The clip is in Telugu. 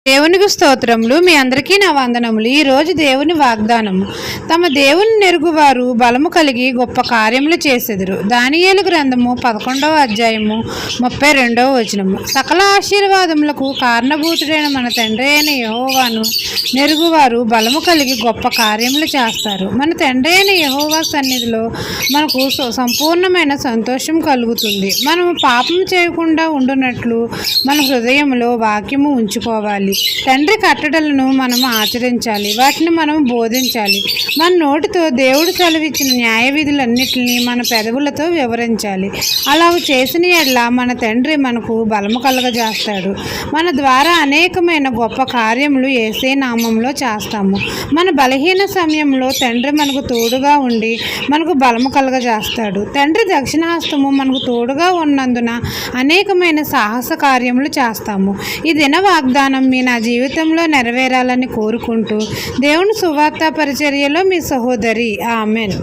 దేవునికి స్తోత్రములు. మీ అందరికీ నా వందనములు. ఈరోజు దేవుని వాగ్దానము. తమ దేవుని నెరుగువారు బలము కలిగి గొప్ప కార్యములు చేసెదరు. దానియేలు గ్రంథము 11వ అధ్యాయము 32వ వచనము. సకల ఆశీర్వాదములకు కారణభూతుడైన మన తండ్రి అయిన యెహోవాను నెరుగువారు బలము కలిగి గొప్ప కార్యములు చేస్తారు. మన తండ్రి అయిన యెహోవా సన్నిధిలో మనకు సంపూర్ణమైన సంతోషం కలుగుతుంది. మనము పాపం చేయకుండా ఉండునట్లు మన హృదయంలో వాక్యము ఉంచుకోవాలి. తండ్రి కట్టడలను మనం ఆచరించాలి, వాటిని మనం బోధించాలి. మన నోటితో దేవుడు సెలవిచ్చిన న్యాయ విధులన్నిటిని మన పెదవులతో వివరించాలి. అలా చేసిన ఎడల మన తండ్రి మనకు బలము కలగజేస్తాడు. మన ద్వారా అనేకమైన గొప్ప కార్యములు యేసే నామంలో చేస్తాము. మన బలహీన సమయంలో తండ్రి మనకు తోడుగా ఉండి మనకు బలము కలగజేస్తాడు. తండ్రి దక్షిణాస్తము మనకు తోడుగా ఉన్నందున అనేకమైన సాహస కార్యములు చేస్తాము. ఈ దిన వాగ్దానం నా జీవితంలో నెరవేరాలని కోరుకుంటూ దేవుని సువార్త పరిచర్యలో మీ సహోదరి. ఆమెన్.